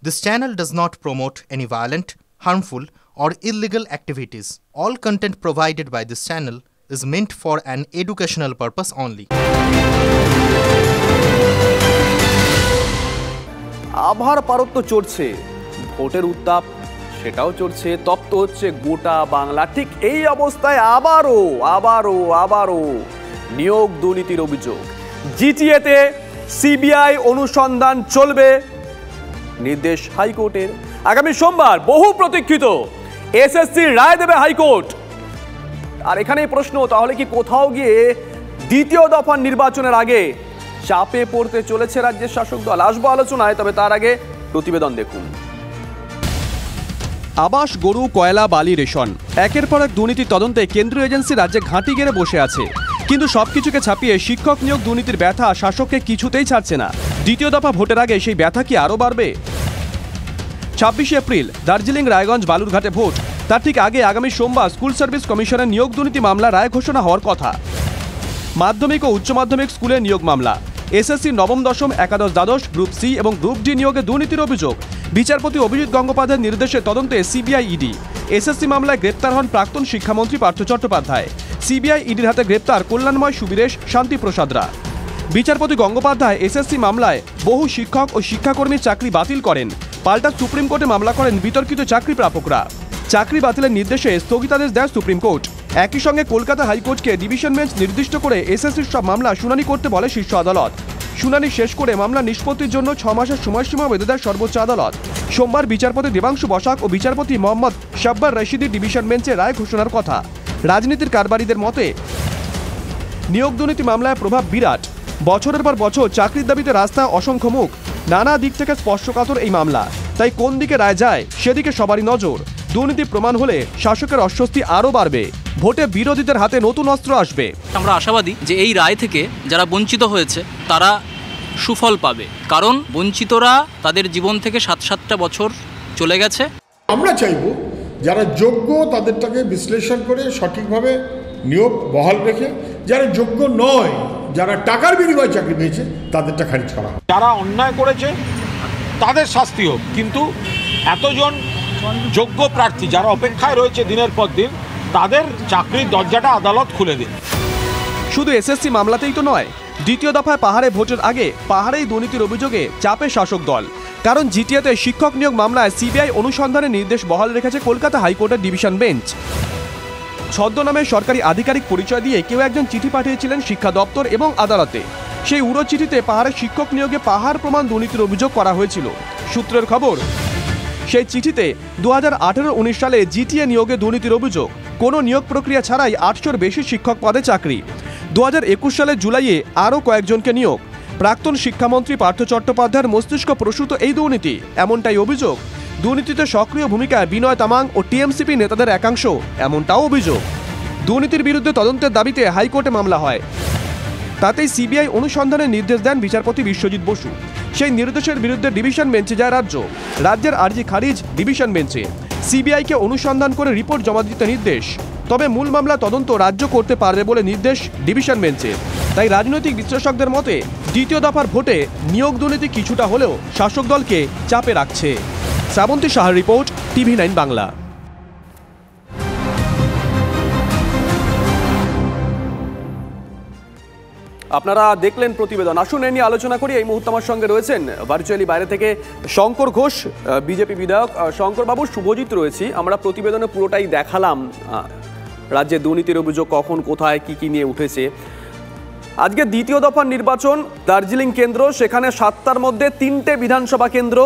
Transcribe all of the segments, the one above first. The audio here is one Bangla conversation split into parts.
This channel does not promote any violent, harmful, or illegal activities. All content provided by this channel is meant for an educational purpose only. আবহার পারত্ব চড়ছে, ভোটের উত্তাপ সেটাও চড়ছে, তপ্ত হচ্ছে গোটা বাংলা। ঠিক এই অবস্থায় আবারও নিয়োগ দুর্নীতির অভিযোগ। জিটিএতে সিবিআই অনুসন্ধান চলবে, নির্দেশ হাইকোর্টের। আগামী সোমবার বহু প্রতীক্ষিত এসএসসির রায় দেবে হাইকোর্ট। আর এখানেই প্রশ্ন, তাহলে কি কোথাও গিয়ে দ্বিতীয় দফার নির্বাচনের আগে চাপে পড়তে চলেছে রাজ্যের শাসক দল? আসবো আলোচনায়, তবে তার আগে প্রতিবেদন দেখুন। আবাস, গরু, কয়লা, বালি, রেশন, একের পর এক দুর্নীতি তদন্তে কেন্দ্রীয় এজেন্সি রাজ্যে ঘাঁটি গেড়ে বসে আছে। কিন্তু সবকিছুকে ছাপিয়ে শিক্ষক নিয়োগ দুর্নীতির ব্যথা শাসককে কিছুতেই ছাড়ছে না। দ্বিতীয় দফা ভোটের আগে সেই ব্যথা কি আরও বাড়বে? 26 এপ্রিল দার্জিলিং, রায়গঞ্জ, বালুরঘাটে ভোট। তার ঠিক আগে আগামী সোমবার স্কুল সার্ভিস কমিশনের নিয়োগ দুর্নীতি মামলা রায় ঘোষণা হওয়ার কথা। মাধ্যমিক ও উচ্চ মাধ্যমিক স্কুলে নিয়োগ মামলা, এসএসসি নবম, দশম, একাদশ, দ্বাদশ, গ্রুপ সি এবং গ্রুপ ডি নিয়োগে দুর্নীতির অভিযোগ। বিচারপতি অভিজিৎ গঙ্গোপাধ্যায়ের নির্দেশে তদন্তে সিবিআই ইডি। এসএসসি মামলায় গ্রেপ্তার হন প্রাক্তন শিক্ষামন্ত্রী পার্থ চট্টোপাধ্যায়। সিবিআই ইডির হাতে গ্রেপ্তার কল্যাণময়, সুবীরেশ, শান্তিপ্রসাদরা। বিচারপতি গঙ্গোপাধ্যায় এসএসসি মামলায় বহু শিক্ষক ও শিক্ষাকর্মীর চাকরি বাতিল করেন। পাল্টা সুপ্রিম কোর্টে মামলা করেন বিতর্কিত চাকরি প্রাপকরা। চাকরি বাতিলের নির্দেশে স্থগিতাদেশ দেয় সুপ্রিম কোর্ট। একই সঙ্গে কলকাতা হাইকোর্টকে ডিভিশন বেঞ্চ নির্দিষ্ট করে এসএসসির সব মামলা শুনানি করতে বলে শীর্ষ আদালত। শুনানি শেষ করে মামলা নিষ্পত্তির জন্য 6 মাসের সময়সীমা বেঁধে দেয় সর্বোচ্চ আদালত। সোমবার বিচারপতি দেবাংশু বসাক ও বিচারপতি মোহাম্মদ শাব্বার রশিদির ডিভিশন বেঞ্চে রায় ঘোষণার কথা। রাজনীতির কারবারিদের মতে নিয়োগ দুর্নীতি মামলায় প্রভাব বিরাট। বছরের পর বছর চাকরির দাবিতে রাস্তায় অসংখ্য মুখ। নানা দিক থেকে স্পর্শকাতর এই মামলা। তাই কোন দিকে রায় যায় সেদিকে সবারই নজর। দুর্নীতি প্রমাণ হলে শাসকের অস্বস্তি আরও বাড়বে। ভোটে বিরোধীদের হাতে নতুন অস্ত্র আসবে। আমরা আশাবাদী যে এই রায় থেকে যারা বঞ্চিত হয়েছে তারা সুফল পাবে, কারণ বঞ্চিতরা তাদের জীবন থেকে 7-7টা বছর চলে গেছে। আমরা চাইব যারা যোগ্য তাদেরটাকে বিশ্লেষণ করে সঠিকভাবে নিয়োগ বহাল রেখে, যারা যোগ্য নয়, যারা টাকার বিনিময়ে চাকরি পেয়েছে তাদেরটা খারিজ করা হয়। যারা অন্যায় করেছে তাদের শাস্তি হোক, কিন্তু এতজন যোগ্য প্রার্থী যারা অপেক্ষায় রয়েছে দিনের পর দিন, তাদের চাকরির দরজাটা আদালত খুলে দিন। শুধু এসএসসি মামলাতেই তো নয়, দ্বিতীয় দফায় পাহাড়ে ভোটের আগে পাহাড়েই দুর্নীতির অভিযোগে চাপে শাসক দল। কারণ জিটিএতে শিক্ষক নিয়োগ মামলায় সিবিআই অনুসন্ধানের নির্দেশ বহাল রেখেছে কলকাতা হাইকোর্টের ডিভিশন বেঞ্চ। ছদ্মনামে সরকারি আধিকারিক পরিচয় দিয়ে কেউ একজন চিঠি পাঠিয়েছিলেন শিক্ষা দপ্তর এবং আদালতে। সেই উড়ো চিঠিতে পাহাড়ে শিক্ষক নিয়োগে পাহাড় প্রমাণ দুর্নীতির অভিযোগ করা হয়েছিল। সূত্রের খবর, সেই চিঠিতে 2018-19 সালে জিটিএ নিয়োগে দুর্নীতির অভিযোগ। কোনো নিয়োগ প্রক্রিয়া ছাড়াই 800-র বেশি শিক্ষক পদে চাকরি। 2021 সালের জুলাইয়ে আরও কয়েকজনকে নিয়োগ। প্রাক্তন শিক্ষামন্ত্রী পার্থ চট্টোপাধ্যায়ের মস্তিষ্ক প্রসূত এই দুর্নীতি, এমনটাই অভিযোগ। দুর্নীতিতে সক্রিয় ভূমিকায় বিনয় তামাং ও টিএমসিপি নেতাদের একাংশ, এমনটাও অভিযোগ। দুর্নীতির বিরুদ্ধে তদন্তের দাবিতে হাইকোর্টে মামলা হয়। তাতেই সিবিআই অনুসন্ধানের নির্দেশ দেন বিচারপতি বিশ্বজিৎ বসু। সেই নির্দেশের বিরুদ্ধে ডিভিশন বেঞ্চে যায় রাজ্য। রাজ্যের আর্জি খারিজ ডিভিশন বেঞ্চে। সিবিআইকে অনুসন্ধান করে রিপোর্ট জমা দিতে নির্দেশ। তবে মূল মামলা তদন্ত রাজ্য করতে পারবে বলে নির্দেশ ডিভিশন বেঞ্চে। তাই রাজনৈতিক বিশ্লেষকদের মতে দ্বিতীয় দফার ভোটে নিয়োগ দুর্নীতি কিছুটা হলেও শাসক দলকে চাপে রাখছে। শ্রাবন্তী সাহার রিপোর্ট, TV9 বাংলা। আপনারা দেখলেন প্রতিবেদন। আসুন এ নিয়ে আলোচনা করি। এই মুহূর্তে আমার সঙ্গে রয়েছেন ভার্চুয়ালি বাইরে থেকে শঙ্কর ঘোষ, বিজেপি বিধায়ক। শঙ্কর বাবু, শুভজিৎ রয়েছি। আমরা প্রতিবেদনে পুরোটাই দেখালাম রাজ্যে দুর্নীতির অভিযোগ কখন, কোথায়, কি নিয়ে উঠেছে। আজকে দ্বিতীয় দফার নির্বাচন দার্জিলিং কেন্দ্র, সেখানে 7টার মধ্যে 3টে বিধানসভা কেন্দ্র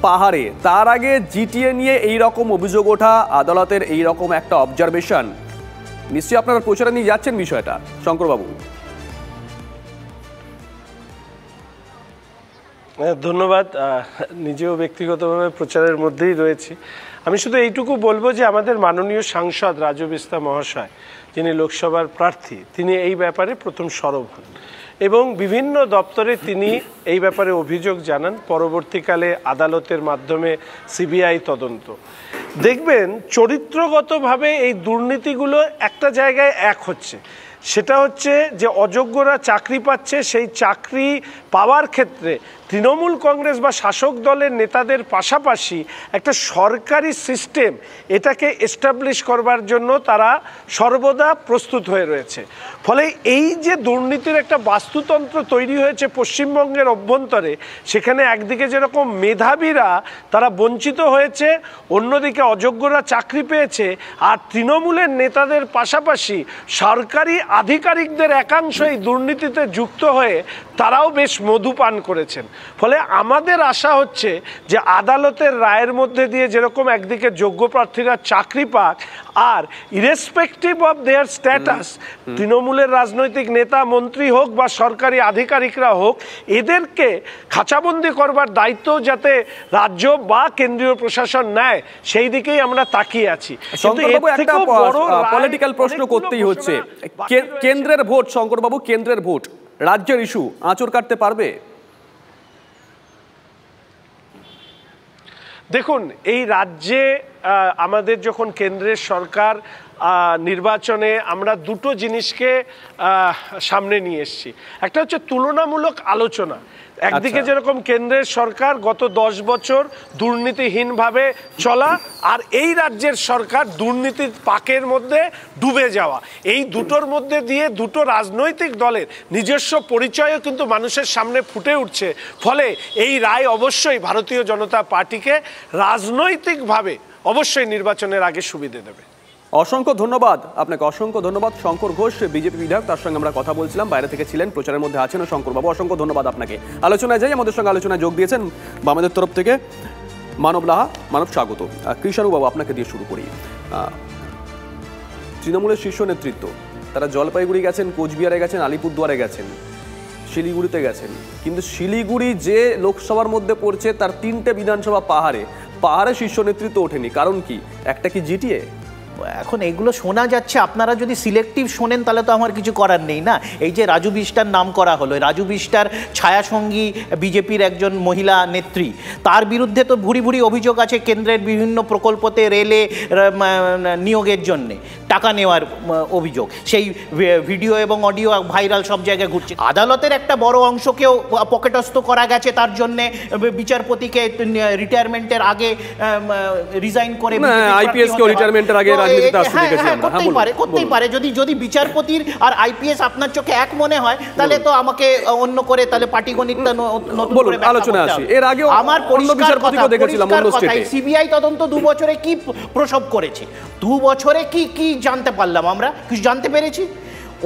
পাহাড়ে। তার আগে জিটিএ নিয়ে এই রকম অভিযোগ ওঠা, আদালতের এই রকম একটা অবজারভেশন, নিশ্চয়ই আপনারা প্রচারে নিয়ে যাচ্ছেন বিষয়টা। শঙ্কর বাবু। ধন্যবাদ। নিজেও ব্যক্তিগতভাবে প্রচারের মধ্যেই রয়েছি। আমি শুধু এইটুকু বলবো যে আমাদের মাননীয় সাংসদ রাজু বিস্তা মহাশয়, যিনি লোকসভার প্রার্থী, তিনি এই ব্যাপারে প্রথম সরব হন এবং বিভিন্ন দপ্তরে তিনি এই ব্যাপারে অভিযোগ জানান। পরবর্তীকালে আদালতের মাধ্যমে সিবিআই তদন্ত। দেখবেন চরিত্রগতভাবে এই দুর্নীতিগুলো একটা জায়গায় এক হচ্ছে, সেটা হচ্ছে যে অযোগ্যরা চাকরি পাচ্ছে, সেই চাকরি পাওয়ার ক্ষেত্রে তৃণমূল কংগ্রেস বা শাসক দলের নেতাদের পাশাপাশি একটা সরকারি সিস্টেম এটাকে এস্টাবলিশ করবার জন্য তারা সর্বদা প্রস্তুত হয়ে রয়েছে। ফলে এই যে দুর্নীতির একটা বাস্তুতন্ত্র তৈরি হয়েছে পশ্চিমবঙ্গের অভ্যন্তরে, সেখানে একদিকে যেরকম মেধাবীরা তারা বঞ্চিত হয়েছে, অন্যদিকে অযোগ্যরা চাকরি পেয়েছে, আর তৃণমূলের নেতাদের পাশাপাশি সরকারি আধিকারিকদের একাংশ এই দুর্নীতিতে যুক্ত হয়ে তারাও বেশ মধুপান করেছেন। ফলে আমাদের আশা হচ্ছে যে আদালতের রায়ের মধ্যে দিয়ে যেরকম একদিকে যোগ্য প্রার্থীরা চাকরি পাক, আর ইরেসপেক্টিভ অফ দেয়ার স্ট্যাটাস, তৃণমূলের রাজনৈতিক নেতা মন্ত্রী হোক বা সরকারি আধিকারিকরা হোক, এদেরকে খাঁচাবন্দি করবার দায়িত্ব যাতে রাজ্য বা কেন্দ্রীয় প্রশাসন নেয়, সেই দিকেই আমরা তাকিয়ে আছি। শঙ্করবাবু, একটা পলিটিক্যাল প্রশ্ন করতেই হচ্ছে, কেন্দ্রের ভোট, শঙ্করবাবু, কেন্দ্রের ভোট রাজ্যের ইস্যু আঁচড় কাটতে পারবে? দেখুন, এই রাজ্যে আমাদের যখন কেন্দ্রের সরকার নির্বাচনে আমরা দুটো জিনিসকে সামনে নিয়ে এসেছি। একটা হচ্ছে তুলনামূলক আলোচনা। একদিকে যেরকম কেন্দ্রের সরকার গত 10 বছর দুর্নীতিহীনভাবে চলা, আর এই রাজ্যের সরকার দুর্নীতির পাকের মধ্যে ডুবে যাওয়া, এই দুটোর মধ্যে দিয়ে দুটো রাজনৈতিক দলের নিজস্ব পরিচয়ও কিন্তু মানুষের সামনে ফুটে উঠছে। ফলে এই রায় অবশ্যই ভারতীয় জনতা পার্টিকে রাজনৈতিকভাবে অবশ্যই নির্বাচনের আগে সুবিধে দেবে। অসংখ্য ধন্যবাদ আপনাকে, অসংখ্য ধন্যবাদ। শঙ্কর ঘোষ, বিজেপি বিধায়ক, তার সঙ্গে আমরা কথা বলছিলাম, বাইরে থেকে ছিলেন, প্রচারের মধ্যে আছেন শঙ্করবাবু। অসংখ্য ধন্যবাদ আপনাকে। আলোচনায় যাই, আমাদের সঙ্গে আলোচনায় যোগ দিয়েছেন বামেদের তরফ থেকে মানব লাহা। মানব, স্বাগত। কৃষাণুবাবু, আপনাকে দিয়ে শুরু করি। তৃণমূলের শীর্ষ নেতৃত্ব তারা জলপাইগুড়ি গেছেন, কোচবিহারে গেছেন, আলিপুরদুয়ারে গেছেন, শিলিগুড়িতে গেছেন, কিন্তু শিলিগুড়ি যে লোকসভার মধ্যে পড়ছে তার 3টে বিধানসভা পাহাড়ে শীর্ষ নেতৃত্ব ওঠেনি। কারণ কি? একটা কি জিটিএ? এখন এগুলো শোনা যাচ্ছে, আপনারা যদি সিলেক্টিভ শোনেন তাহলে তো আমার কিছু করার নেই না। এই যে রাজু বিষ্টার নাম করা হলো, রাজু বিষ্টার ছায়াসঙ্গী বিজেপির একজন মহিলা নেত্রী, তার বিরুদ্ধে তো ভুরি ভুরি অভিযোগ আছে কেন্দ্রের বিভিন্ন প্রকল্পতে রেলে নিয়োগের জন্যে টাকা নেওয়ার অভিযোগ। সেই ভিডিও এবং অডিও ভাইরাল সব জায়গায় ঘুরছে। আদালতের একটা বড় অংশকেও পকেটস্থ করা গেছে, তার জন্যে বিচারপতিকে রিটায়ারমেন্টের আগে রিজাইন করে আইপিএসকে রিটায়ারমেন্টের আগে করতেই পারে। যদি বিচারপতির আর আইপিএস আপনার চোখে এক মনে হয়, তাহলে তো আমাকে অন্য করে তাহলে পাটিগণিতটা নতুন করে আলোচনা আসি। এর আগে আমার পরিষ্কার কথা, সিবিআই তদন্ত 2 বছরে কি প্রসব করেছে, 2 বছরে কি জানতে পারলাম আমরা? কিছু জানতে পেরেছি?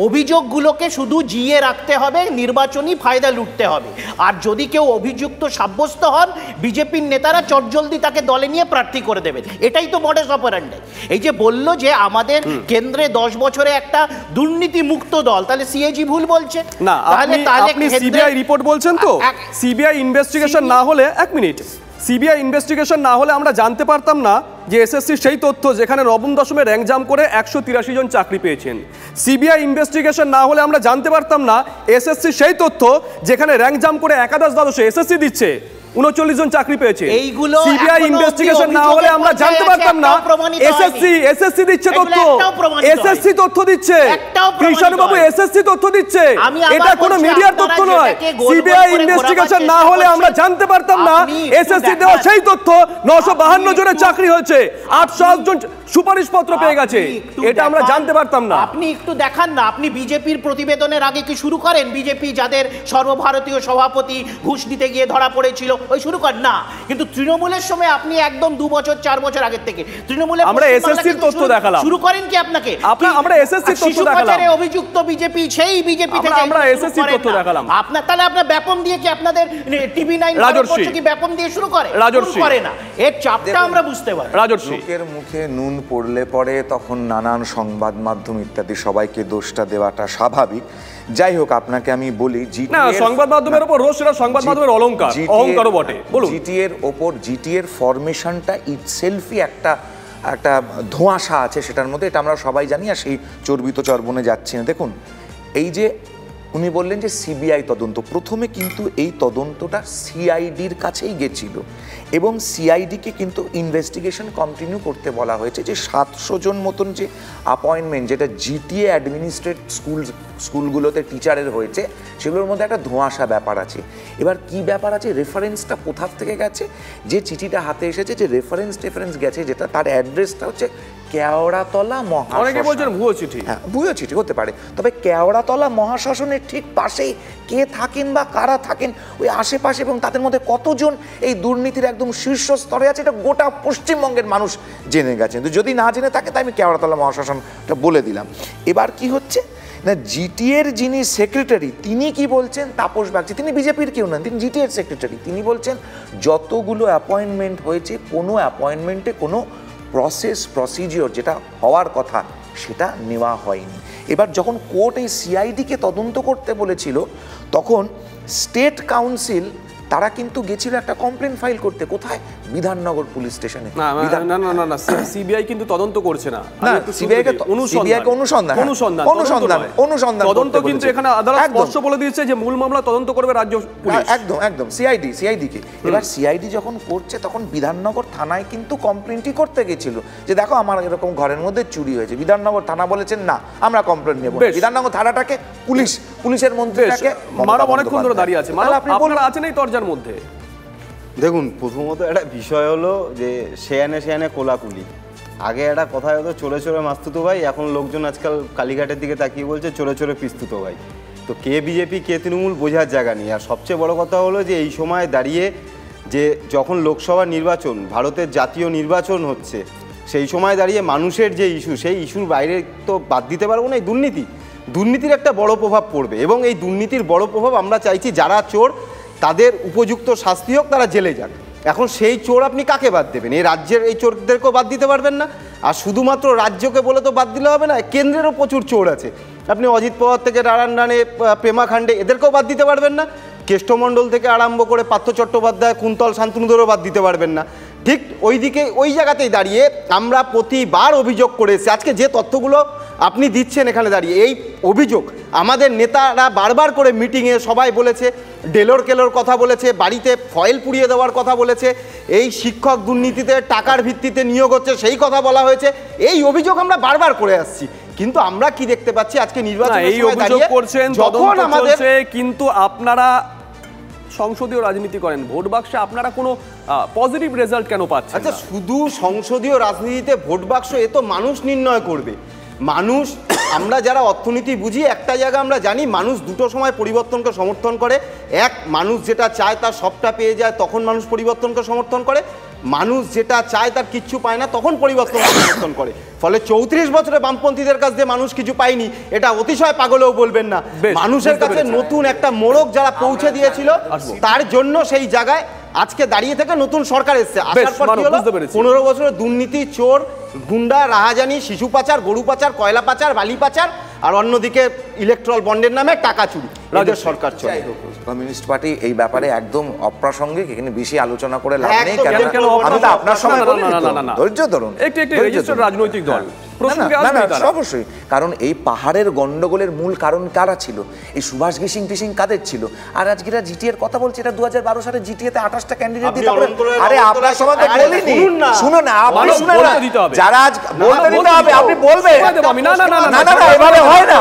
অভিযোগগুলোকে শুধু জিয়ে রাখতে হবে, নির্বাচনী ফায়দা লুটতে হবে। আর যদি কেউ অভিযুক্ত সাব্যস্ত হন, বিজেপির নেতারা চটজলদি তাকে দলে নিয়ে প্রার্থী করে দেবেন। এটাই তো মডাস অপারেন্ডি। এই যে বললো যে আমাদের কেন্দ্রে 10 বছরে একটা দুর্নীতি মুক্ত দল, তাহলে সিএজি ভুল বলছে না? আপনি সিবিআই রিপোর্ট বলছেন তো? সিবিআই ইনভেস্টিগেশন না হলে, 1 মিনিট, সিবিআই ইনভেস্টিগেশন না হলে আমরা জানতে পারতাম না যে এসএসসি সেই তথ্য যেখানে নবম দশমে র্যাঙ্ক জাম্প করে 183 জন চাকরি পেয়েছেন। সিবিআই ইনভেস্টিগেশন না হলে আমরা জানতে পারতাম না এসএসসি সেই তথ্য যেখানে র্যাঙ্ক জাম্প করে একাদশ দ্বাদশে এসএসসি দিচ্ছে 39 জন চাকরি পেয়েছে। এইগুলো সিবিআই ইনভেস্টিগেশন না হলে আমরা জানতে পারতাম না এসএসসি দিচ্ছে তথ্য, এসএসসি তথ্য দিচ্ছে, কৃষাণবাবু এসএসসি তথ্য দিচ্ছে, এটা কোনো মিডিয়ার তথ্য নয়। সিবিআই ইনভেস্টিগেশন না হলে আমরা জানতে পারতাম না এসএসসি দেওয়া সেই তথ্য 952 জনের চাকরি হয়েছে, 800 জন সুপারিশপত্র পেয়ে গেছে, এটা আমরা জানতে পারতাম না। আপনি একটু দেখান না, আপনি বিজেপির প্রতিবেদনের আগে কি শুরু করেন? বিজেপি যাদের সর্বভারতীয় সভাপতি ঘুষ দিতে গিয়ে ধরা পড়েছিল, ওই শুরু করেন না। কিন্তু তৃণমূলের সময় আপনি একদম 2 বছর 4 বছর আগের থেকে তৃণমূলের আমরা এসএসসির তথ্য দেখালাম। শুরু করেন কি আপনাকে? আমরা এসএসসির তথ্য দেখালাম। অভিযুক্ত বিজেপি, সেই বিজেপি থেকে আমরা এসএসসির তথ্য দেখালাম। আপনার তাহলে আপনার ব্যাপম দিয়ে কি আপনাদের টিভি 9 কি ব্যাপম দিয়ে শুরু করে? করে না, এর চাপটা আমরা বুঝতে পারি। লোকের মুখে নুন পড়লে পরে তখন নানান সংবাদ মাধ্যম ইত্যাদি সবাইকে দোষটা দেওয়াটা স্বাভাবিক। যাই হোক, আপনাকে আমি বলি, সংবাদ মাধ্যমের উপর রোজ সেটা সংবাদ মাধ্যমের অহংকারও বটে। বলুন, জিটিএর ওপর, জিটিএর ফরমেশনটা ইটসেলফই একটা ধোঁয়াশা আছে সেটার মধ্যে, এটা আমরা সবাই জানি, আর সেই চর্বিত চর্বণে যাচ্ছি না। দেখুন, এই যে উনি বললেন যে সিবিআই তদন্ত। প্রথমে কিন্তু এই তদন্তটা সিআইডির কাছেই গেছিল এবং সিআইডিকে কিন্তু ইনভেস্টিগেশন কন্টিনিউ করতে বলা হয়েছে। যে 700 জন মতন যে অ্যাপয়েন্টমেন্ট যেটা জিটিএ অ্যাডমিনিস্ট্রেট স্কুলগুলোতে টিচারের হয়েছে, সেগুলোর মধ্যে একটা ধোঁয়াশা ব্যাপার আছে। এবার কি ব্যাপার আছে, রেফারেন্সটা কোথা থেকে গেছে, যে চিঠিটা হাতে এসেছে, যে রেফারেন্স গেছে, যেটা তার অ্যাড্রেসটা হচ্ছে কেওড়াতলা মহাশ্মশান। অনেকে বলছেন ভুয়ো চিঠি। হ্যাঁ, ভুয়ো চিঠি হতে পারে, তবে কেওড়াতলা মহাশ্মশানের ঠিক পাশেই কে থাকেন বা কারা থাকেন ওই আশেপাশে এবং তাদের মধ্যে কতজন এই দুর্নীতির একদম শীর্ষ স্তরে আছে, এটা গোটা পশ্চিমবঙ্গের মানুষ জেনে গেছেন। তো যদি না জেনে থাকে তাই আমি কেওড়াতলা মহাশ্মশানটা বলে দিলাম। এবার কি হচ্ছে না, জিটিএর যিনি সেক্রেটারি তিনি কি বলছেন, তাপস বাগচি, তিনি বিজেপির কেউ নন, তিনি জিটিএর সেক্রেটারি। তিনি বলছেন যতগুলো অ্যাপয়েন্টমেন্ট হয়েছে কোনো অ্যাপয়েন্টমেন্টে কোনো প্রসিজিওর যেটা হওয়ার কথা সেটা নেওয়া হয়নি। এবার যখন কোর্ট এই সিআইডিকে তদন্ত করতে বলেছিল তখন স্টেট কাউন্সিল তারা কিন্তু গেছিল একটা কমপ্লেন ফাইল করতে। কোথায়? বিধাননগর পুলিশ স্টেশনে। না সিবিআই কিন্তু তদন্ত করছে না, অনুসন্ধান তদন্ত কিন্তু এখানে আদালত স্পষ্ট বলে দিয়েছে যে মূল মামলা তদন্ত করবে রাজ্য পুলিশ। একদম সিআইডি কে। এবার সিআইডি যখন করছে তখন বিধাননগর থানায় কিন্তু কমপ্লেনটি করতে গেছিল যে দেখো আমার এরকম ঘরের মধ্যে চুরি হয়েছে। বিধাননগর থানা বলেছেন না আমরা কমপ্লেন নেব। বিধাননগর থানাটাকে পুলিশের মন্ত্রীটাকে মানব অনেকক্ষণ ধরে দাঁড়িয়ে আছে। আপনারা আছেন এই তরজার মধ্যে। দেখুন, প্রথমত একটা বিষয় হলো যে শেয়ানে কোলাকুলি। আগে একটা কথা হতো চলে চলে মাস্তুতো ভাই, এখন লোকজন আজকাল কালীঘাটের দিকে তাকিয়ে বলছে চলে চলে পিস্তুতো ভাই। তো কে বিজেপি কে তৃণমূল বোঝার জায়গা নেই। আর সবচেয়ে বড় কথা হলো যে এই সময় দাঁড়িয়ে যে যখন লোকসভা নির্বাচন, ভারতের জাতীয় নির্বাচন হচ্ছে, সেই সময় দাঁড়িয়ে মানুষের যে ইস্যু, সেই ইস্যুর বাইরে তো বাদ দিতে পারবো না এই দুর্নীতির একটা বড় প্রভাব পড়বে। এবং এই দুর্নীতির বড় প্রভাব আমরা চাইছি যারা চোর তাদের উপযুক্ত শাস্তি হোক, তারা জেলে যাক। এখন সেই চোর আপনি কাকে বাদ দেবেন? এই রাজ্যের এই চোরদেরকেও বাদ দিতে পারবেন না। আর শুধুমাত্র রাজ্যকে বলে তো বাদ দিলে হবে না, কেন্দ্রেরও প্রচুর চোর আছে। আপনি অজিত পাওয়ার থেকে নারায়ণে পেমা খান্ডে এদেরকেও বাদ দিতে পারবেন না। কেষ্টমণ্ডল থেকে আরম্ভ করে পার্থ চট্টোপাধ্যায়, কুন্তল শান্তনুদেরও বাদ দিতে পারবেন না। ঠিক ওই জায়গাতেই দাঁড়িয়ে আমরা প্রতিবার অভিযোগ করে এসেছি। আজকে যে তথ্যগুলো আপনি দিচ্ছেন এখানে দাঁড়িয়ে, এই অভিযোগ আমাদের নেতারা বারবার করে মিটিংয়ে সবাই বলেছে, ডেলোর কেলোর কথা বলেছে, বাড়িতে ফয়েল পুড়িয়ে দেওয়ার কথা বলেছে, এই শিক্ষক দুর্নীতিতে টাকার ভিত্তিতে নিয়োগ হচ্ছে সেই কথা বলা হয়েছে। এই অভিযোগ আমরা বারবার করে আসছি, কিন্তু আমরা কি দেখতে পাচ্ছি আজকে নির্বাচন এই অভিযোগ করছেন, তদন্ত চলছে, কিন্তু আপনারা সংসদীয় রাজনীতি করেন, ভোট বাক্সে আপনারা কোনো পজিটিভ রেজাল্ট কেন পাচ্ছেন? আচ্ছা, শুধু সংসদীয় রাজনীতিতে ভোট বাক্স এ তো মানুষ নির্ণয় করবে। মানুষ, আমরা যারা অর্থনীতি বুঝি একটা জায়গা আমরা জানি, মানুষ দুটো সময় পরিবর্তনকে সমর্থন করে। এক, মানুষ যেটা চায় তার সবটা পেয়ে যায় তখন মানুষ পরিবর্তনকে সমর্থন করে। মানুষ যেটা চায় তার কিচ্ছু পায় না তখন পরিবর্তনকে সমর্থন করে। ফলে 34 বছরে বামপন্থীদের কাছ দিয়ে মানুষ কিছু পায়নি, এটা অতিশয় পাগলেও বলবেন না। মানুষের কাছে নতুন একটা মোড়ক যারা পৌঁছে দিয়েছিল, তার জন্য সেই জায়গায় আজকে দাঁড়িয়ে থেকে নতুন সরকার এসছে। আসার পর কি হলো? 15 বছরের দুর্নীতি, চোর, গুন্ডা, রাহাজানি, শিশু পাচার, গরু পাচার, কয়লা পাচার, বালি পাচার, আর অন্যদিকে ইলেকট্রাল বন্ডের নামে টাকা চুরি, রাজ্যের সরকার চলে। কমিউনিস্ট পার্টি এই ব্যাপারে একদম অপ্রাসঙ্গিক, এখানে বেশি আলোচনা করে লাভ নেই। আমি তো আপনার সঙ্গে ধৈর্য ধরুন, রাজনৈতিক দল অবশ্যই, কারণ এই পাহাড়ের গন্ডগোলের মূল কারণ কারা ছিল? এই সুভাষ ঘিসিং কাদের ছিল? আর আজকে জিটিএর কথা বলছে, এটা 2012 সালে জিটিএতে 28টা ক্যান্ডিডেট দিতে পারে। আরে আপনার সময় তো বলিনি, শুনুন না, আপনি শুনুন না, যারা আজ বলতে দিতে হবে আপনি বলবেন। না এভাবে হয় না,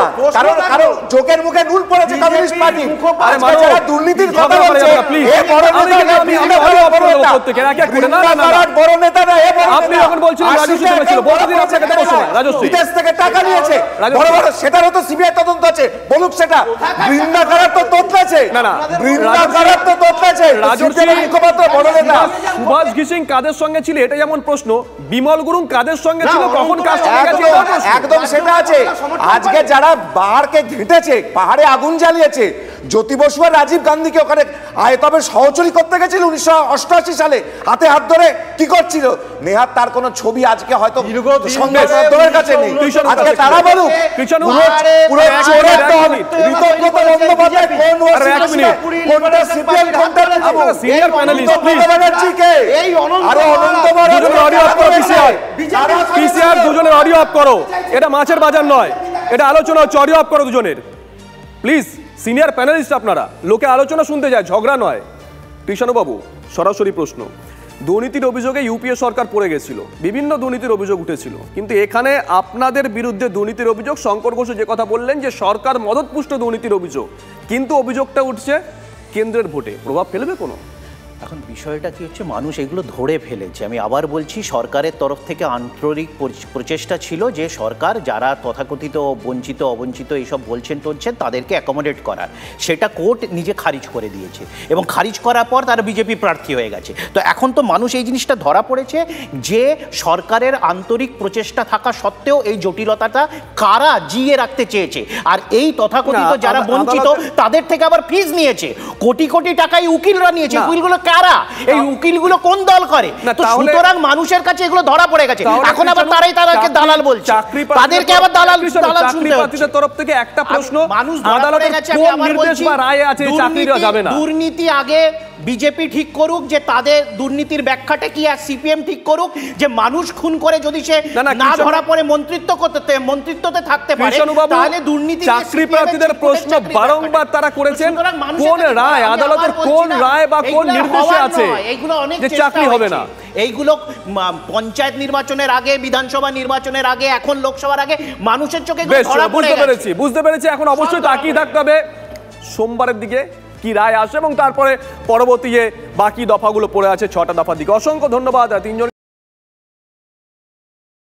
কারণ চোখের মুখে নুল পড়েছে কমিউনিস্ট পার্টি। আজকে যারা দুর্নীতির কথা বলছে, এ বড় নেতা না, বড় নেতা না, এ বড় আপনি এখন বলছিলেন রাজস্ব ছিল, বড়দিন আপনাকে দেবো বিদেশ থেকে টাকা নিয়েছে, বড় বড়, সেটারও তো সিবিআই তদন্ত আছে, বলুক সেটা। বৃন্দাকারার তো তথ্য আছে, বৃন্দাকারার তো তথ্য আছে, মুখপাত্র বড় নেতা। সুভাষ ঘিসিং কাদের সঙ্গে ছিল এটা যেমন প্রশ্ন, বিমল গুরুং কাদের সঙ্গে ছিল, কখন কার সঙ্গে গেছে, একদম সেটা আছে। আজকে যারা পাহাড়কে ঘেঁটেছে, পাহাড়ে আগুন জ্বালিয়েছে, জ্যোতি বসু আর রাজীব গান্ধীকে ওখানে আয়তবে সহচরী করতে গেছিল 1988 সালে, হাতে হাত ধরে কি করছিল? নেহাত তার কোনো ছবি আজকে হয়তো সংবাদের কাছে নেই। আজকে তারা বলুক পুরো চোরের দল, ঋতব্রত বন্দ্যোপাধ্যায় কোন কোনটা সিপিএম, কোনটা সিনিয়র প্যানেলিস্ট ব্যানার্জিকে, আরে অনন্ত পিসিআর দুজনের অডিও অফ করো, এটা মাছের বাজার নয়, এটা আলোচনা হচ্ছে, অডিও অফ করো দুজনের প্লিজ। সিনিয়র প্যানেলিস্ট আপনারা, লোকে আলোচনা শুনতে যায়, ঝগড়া নয়। কৃষ্ণবাবু, সরাসরি প্রশ্ন, দুর্নীতির অভিযোগে ইউপিএ সরকার পড়ে গেছিল, বিভিন্ন দুর্নীতির অভিযোগ উঠেছিল, কিন্তু এখানে আপনাদের বিরুদ্ধে দুর্নীতির অভিযোগ, শঙ্কর ঘোষ যে কথা বললেন যে সরকার মদতপুষ্ট দুর্নীতির অভিযোগ, কিন্তু অভিযোগটা উঠছে কেন্দ্রের ভোটে, প্রভাব ফেলবে কোনো? এখন বিষয়টা কি হচ্ছে, মানুষ এগুলো ধরে ফেলেছে। আমি আবার বলছি, সরকারের তরফ থেকে আন্তরিক প্রচেষ্টা ছিল যে সরকার যারা তথাকথিত বঞ্চিত অবঞ্চিত এইসব বলছেন টলছেন তাদেরকে অ্যাকোমোডেট করার, সেটা কোর্ট নিজে খারিজ করে দিয়েছে এবং খারিজ করার পর তারা বিজেপি প্রার্থী হয়ে গেছে। তো এখন তো মানুষ এই জিনিসটা ধরা পড়েছে যে সরকারের আন্তরিক প্রচেষ্টা থাকা সত্ত্বেও এই জটিলতাটা কারা জিয়ে রাখতে চেয়েছে, আর এই তথাকথিত যারা বঞ্চিত তাদের থেকে আবার ফিজ নিয়েছে, কোটি কোটি টাকায় উকিলরা নিয়েছে। উকিলগুলো কারা? এই উকিলগুলো কোন দল করে? তো সুতরাং মানুষের কাছে এগুলো ধরা পড়ে গেছে, এখন আবার তাদেরকে দালাল বলছে, তাদেরকে আবার দালাল শুনতে হচ্ছে। তরফ থেকে একটা প্রশ্ন, আদালতের কোন নির্দেশ বা রায় আছে চাকরি দেওয়া যাবে না? দুর্নীতি আগে বিজেপি ঠিক করুক যে তাদের দুর্নীতির ব্যাখ্যাটা কি, আর সিপিএম ঠিক করুক যে মানুষ খুন করে যদি সে না ধরা পড়ে মন্ত্রিত্বতে থাকতে পারে তাহলে দুর্নীতি। চাকরি প্রার্থীদের প্রশ্ন বারংবার তারা করেছেন, কোন রায়, আদালতের কোন রায় বা কোন নির্দেশে আছে এইগুলো অনেক যে চাকরি হবে না? এইগুলো পঞ্চায়েত নির্বাচনের আগে, বিধানসভা নির্বাচনের আগে, এখন লোকসভার আগে মানুষের চোখে ধরা পড়ে গেছে। বুঝতে পেরেছি। এখন অবশ্যই তাকিয়ে থাকতে হবে সোমবারের দিকে কি রায় আসে এবং তারপরে পরবর্তী যে বাকি দফাগুলো পড়ে আছে 6টা দফার দিকে। অসংখ্য ধন্যবাদ তিনজন।